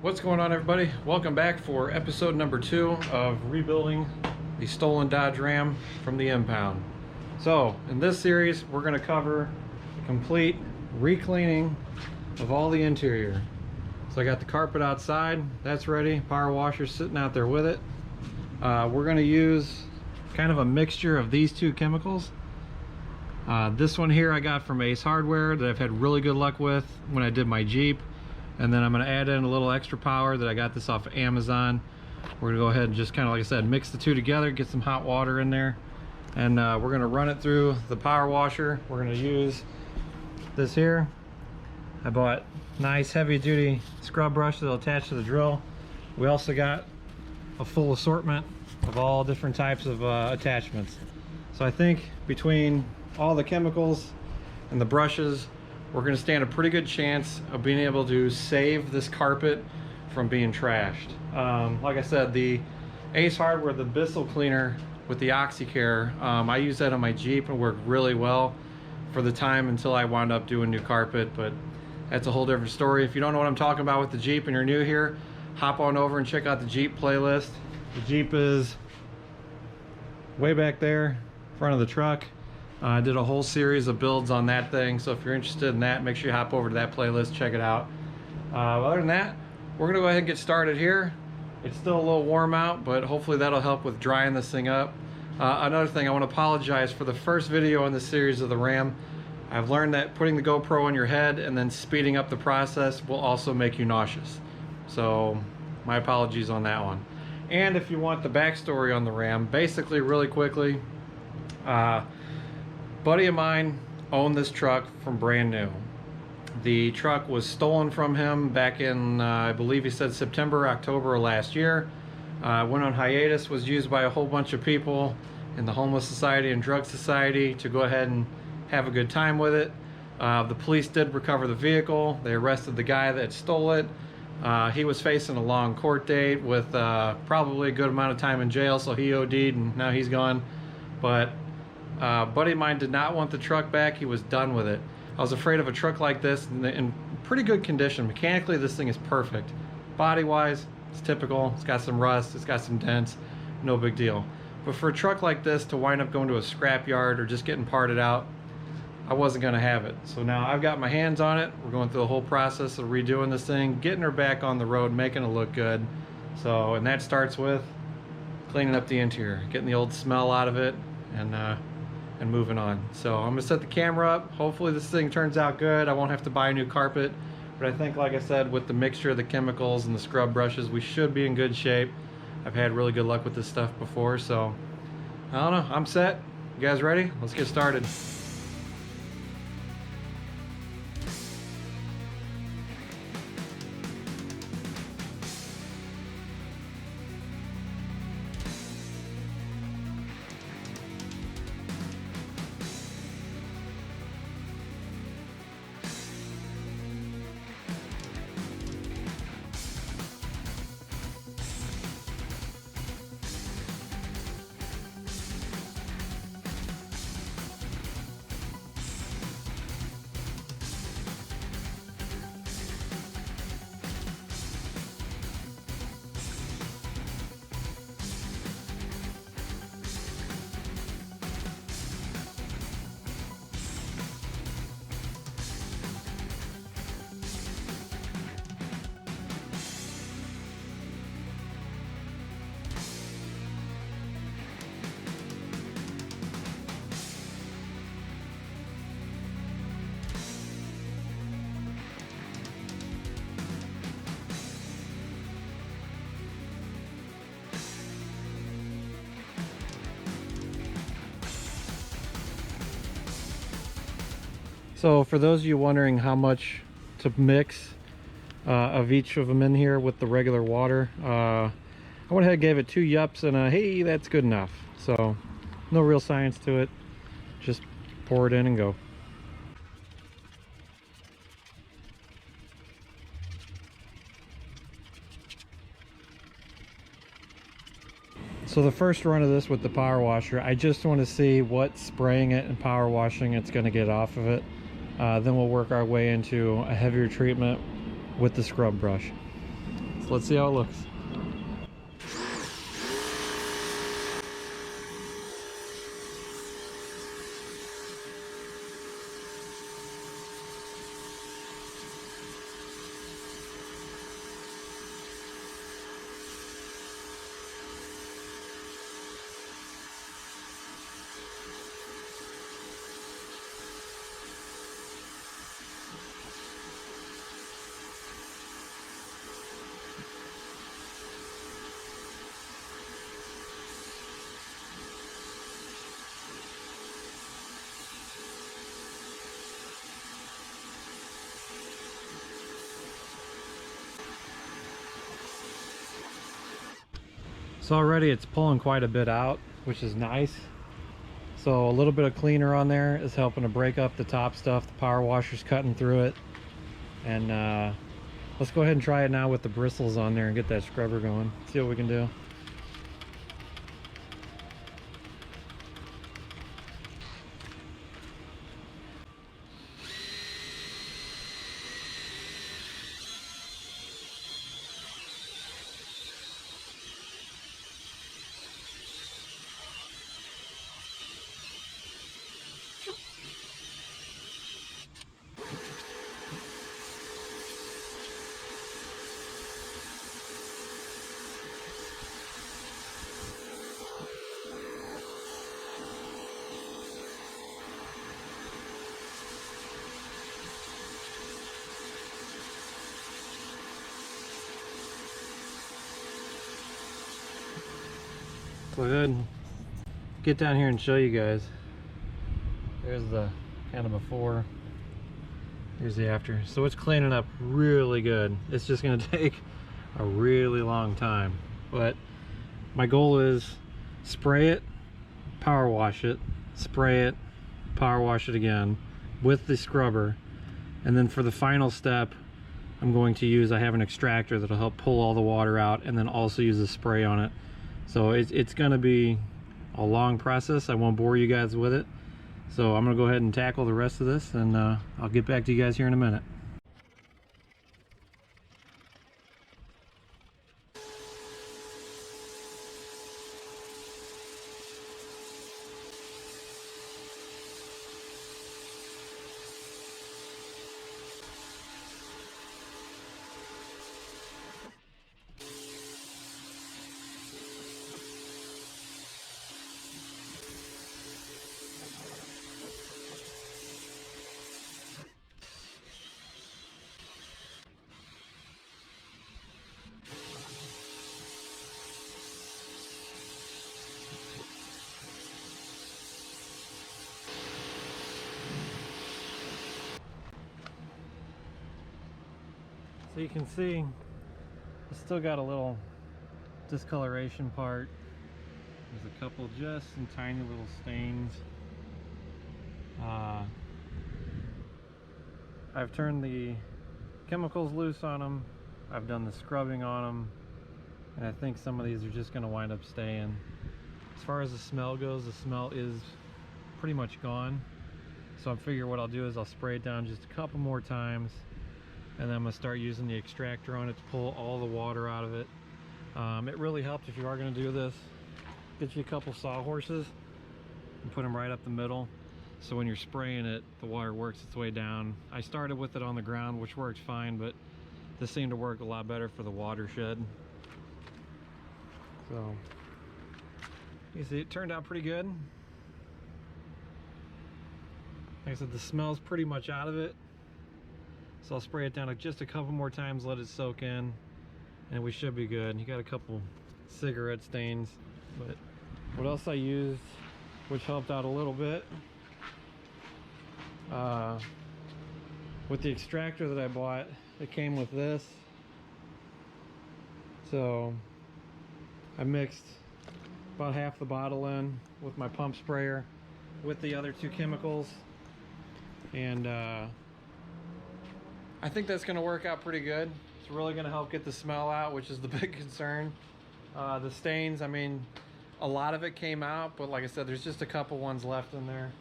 What's going on, everybody? Welcome back for episode number 2 of rebuilding the stolen Dodge Ram from the impound. So in this series we're going to cover a complete re-cleaning of all the interior. So I got the carpet outside, that's ready, power washer sitting out there with it. We're going to use kind of a mixture of these two chemicals. This one here I got from Ace Hardware that I've had really good luck with when I did my Jeep. And then I'm going to add in a little extra power that I got this off of Amazon. We're going to go ahead and just kind of, like I said, mix the two together, get some hot water in there. And we're going to run it through the power washer. We're going to use this here. I bought nice heavy duty scrub brush that'll attach to the drill. We also got a full assortment of all different types of attachments. So I think between all the chemicals and the brushes, we're going to stand a pretty good chance of being able to save this carpet from being trashed. Like I said, the Ace Hardware, the Bissell cleaner with the OxyCare, I used that on my Jeep and worked really well for the time until I wound up doing new carpet, but that's a whole different story. If you don't know what I'm talking about with the Jeep and you're new here, hop on over and check out the Jeep playlist. The Jeep is way back there, front of the truck. I did a whole series of builds on that thing, so if you're interested in that, make sure you hop over to that playlist, check it out. Other than that, we're gonna go ahead and get started here. It's still a little warm out, but hopefully that'll help with drying this thing up. Another thing, I want to apologize for the first video in this series of the Ram. I've learned that putting the GoPro on your head and then speeding up the process will also make you nauseous. So my apologies on that one. And if you want the backstory on the Ram, basically really quickly, buddy of mine owned this truck from brand new. The truck was stolen from him back in, I believe he said September, October of last year. Went on hiatus, was used by a whole bunch of people in the homeless society and drug society to go ahead and have a good time with it. The police did recover the vehicle. They arrested the guy that stole it. He was facing a long court date with probably a good amount of time in jail, so he OD'd and now he's gone. But buddy of mine did not want the truck back. He was done with it. I was afraid of a truck like this in pretty good condition. Mechanically, this thing is perfect. Body wise, it's typical. It's got some rust, it's got some dents, no big deal. But for a truck like this to wind up going to a scrap yard or just getting parted out, I wasn't gonna have it. So now I've got my hands on it. We're going through the whole process of redoing this thing, getting her back on the road, making it look good. So, and that starts with cleaning up the interior, getting the old smell out of it, and moving on. So I'm gonna set the camera up. Hopefully this thing turns out good. I won't have to buy a new carpet, but I think, like I said, with the mixture of the chemicals and the scrub brushes, we should be in good shape. I've had really good luck with this stuff before, so I don't know, I'm set. You guys ready? Let's get started. So for those of you wondering how much to mix of each of them in here with the regular water, I went ahead and gave it 2 yups and hey, that's good enough. So no real science to it, just pour it in and go. So the first run of this with the power washer, I just want to see what spraying it and power washing it's going to get off of it. Then we'll work our way into a heavier treatment with the scrub brush. So let's see how it looks. So already it's pulling quite a bit out, which is nice. So a little bit of cleaner on there is helping to break up the top stuff. The power washer's cutting through it. And let's go ahead and try it now with the bristles on there and get that scrubber going. See what we can do. Go ahead and get down here and show you guys. There's the kind of before. Here's the after. So it's cleaning up really good. It's just going to take a really long time. But my goal is spray it, power wash it, spray it, power wash it again with the scrubber. And then for the final step, I'm going to use, I have an extractor that'll help pull all the water out, and then also use a spray on it. So it's going to be a long process. I won't bore you guys with it. So I'm going to go ahead and tackle the rest of this, and I'll get back to you guys here in a minute. So you can see it's still got a little discoloration part. There's a couple just some tiny little stains. I've turned the chemicals loose on them. I've done the scrubbing on them, and I think some of these are just going to wind up staying. As far as the smell goes, the smell is pretty much gone. So I figure what I'll do is I'll spray it down just a couple more times, and then I'm going to start using the extractor on it to pull all the water out of it. It really helped if you are going to do this. Get you a couple sawhorses and put them right up the middle, so when you're spraying it, the water works its way down. I started with it on the ground, which works fine, but this seemed to work a lot better for the watershed. So you see, it turned out pretty good. Like I said, the smell's pretty much out of it. So I'll spray it down just a couple more times, let it soak in, and we should be good. You got a couple cigarette stains, but what else I used, which helped out a little bit, with the extractor that I bought, it came with this. So I mixed about half the bottle in with my pump sprayer with the other two chemicals, and I think that's going to work out pretty good. It's really going to help get the smell out, which is the big concern. The stains, I mean, a lot of it came out, but like I said, there's just a couple ones left in there.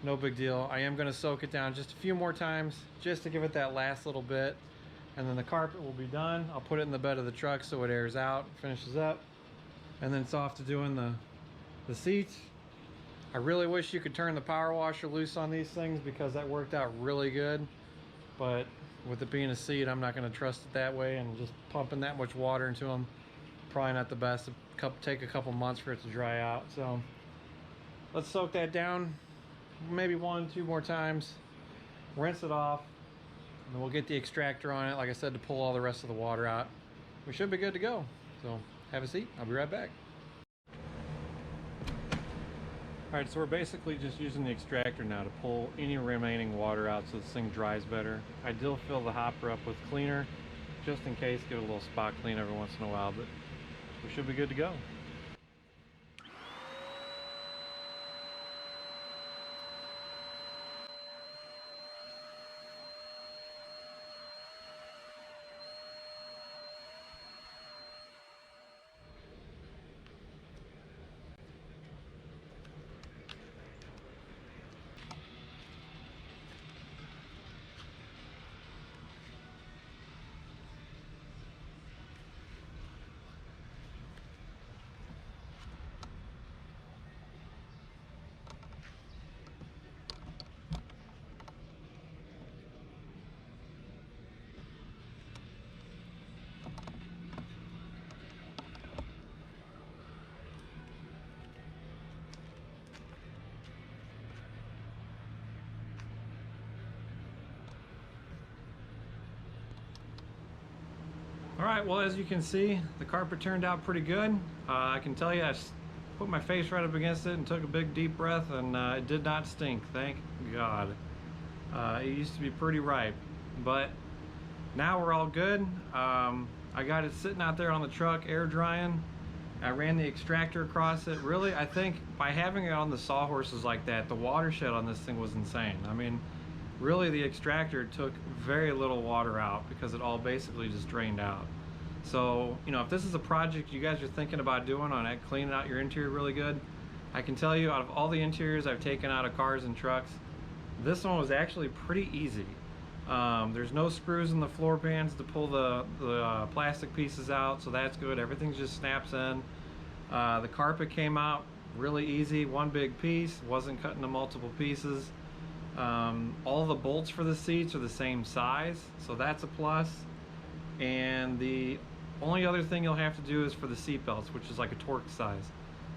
No big deal. I am going to soak it down just a few more times just to give it that last little bit, and then the carpet will be done. I'll put it in the bed of the truck so it airs out, finishes up, and then it's off to doing the seats. I really wish you could turn the power washer loose on these things because that worked out really good, but with it being a seat, I'm not going to trust it that way, and just pumping that much water into them, probably not the best. Take a couple months for it to dry out. So let's soak that down maybe 1-2 more times, rinse it off, and then we'll get the extractor on it, like I said, to pull all the rest of the water out. We should be good to go. So have a seat, I'll be right back. Alright, so we're basically just using the extractor now to pull any remaining water out so this thing dries better. I do fill the hopper up with cleaner, just in case, give it a little spot clean every once in a while, but we should be good to go. Alright, well, as you can see, the carpet turned out pretty good. I can tell you, I put my face right up against it and took a big deep breath, and it did not stink, thank God. It used to be pretty ripe, but now we're all good. I got it sitting out there on the truck, air drying. I ran the extractor across it. Really, I think by having it on the sawhorses like that, the watershed on this thing was insane. I mean, really, the extractor took very little water out because it all basically just drained out. So, you know, if this is a project you guys are thinking about doing on it, cleaning out your interior really good, I can tell you, out of all the interiors I've taken out of cars and trucks, this one was actually pretty easy. There's no screws in the floor pans to pull the plastic pieces out, so that's good. Everything just snaps in. The carpet came out really easy, one big piece, wasn't cut into multiple pieces. All the bolts for the seats are the same size, so that's a plus. And the only other thing you'll have to do is for the seat belts, which is like a Torque size.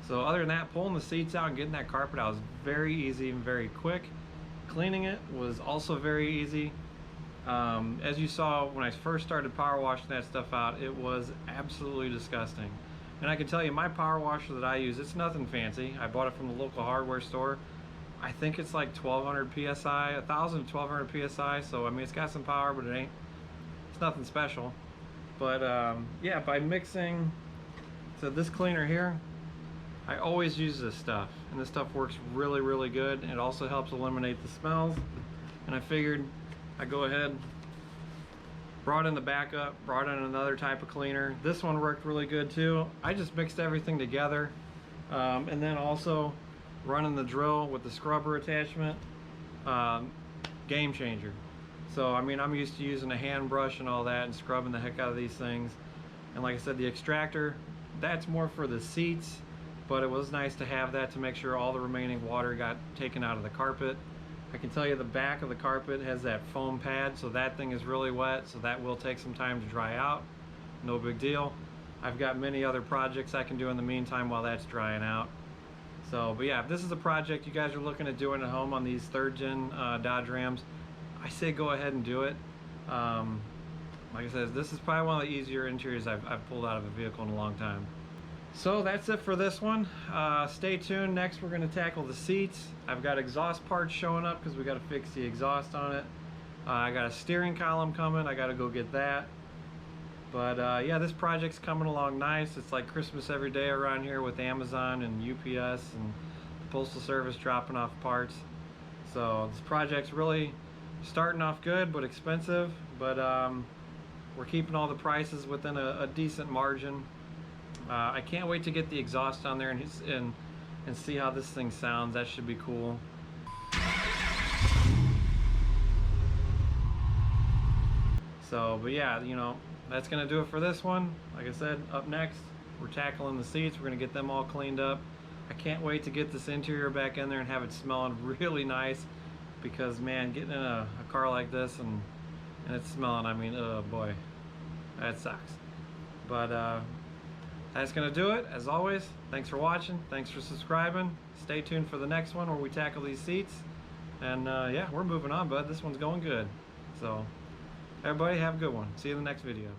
So other than that, pulling the seats out and getting that carpet out was very easy and very quick. Cleaning it was also very easy. As you saw when I first started power washing that stuff out, it was absolutely disgusting. And I can tell you, my power washer that I use, it's nothing fancy. I bought it from the local hardware store. I think it's like 1200 psi, 1000 to 1200 psi. So I mean, it's got some power, but it's nothing special. But yeah, by mixing to this cleaner here, I always use this stuff, and this stuff works really, really good. It also helps eliminate the smells. And I figured I'd go ahead, brought in the backup, brought in another type of cleaner. This one worked really good too. I just mixed everything together, and then also running the drill with the scrubber attachment, game changer. So I mean, I'm used to using a hand brush and all that and scrubbing the heck out of these things. And like I said, the extractor, that's more for the seats, but it was nice to have that to make sure all the remaining water got taken out of the carpet. I can tell you the back of the carpet has that foam pad, so that thing is really wet, so that will take some time to dry out. No big deal. I've got many other projects I can do in the meantime while that's drying out. So, but yeah, if this is a project you guys are looking at doing at home on these 3rd gen Dodge Rams, I say go ahead and do it. Like I said, this is probably one of the easier interiors I've pulled out of a vehicle in a long time. So that's it for this one. Stay tuned. Next we're going to tackle the seats. I've got exhaust parts showing up because we got to fix the exhaust on it. I got a steering column coming. I got to go get that. But yeah, this project's coming along nice. It's like Christmas every day around here with Amazon and UPS and the Postal Service dropping off parts. So this project's really starting off good but expensive. But we're keeping all the prices within a decent margin. I can't wait to get the exhaust on there and see how this thing sounds. That should be cool. So, but yeah, you know, that's gonna do it for this one. Like I said, up next, we're tackling the seats. We're gonna get them all cleaned up. I can't wait to get this interior back in there and have it smelling really nice, because man, getting in a car like this and it's smelling, I mean, oh boy, that sucks. But that's gonna do it. As always, thanks for watching, thanks for subscribing. Stay tuned for the next one where we tackle these seats. And yeah, we're moving on, bud. This one's going good. So everybody have a good one. See you in the next video.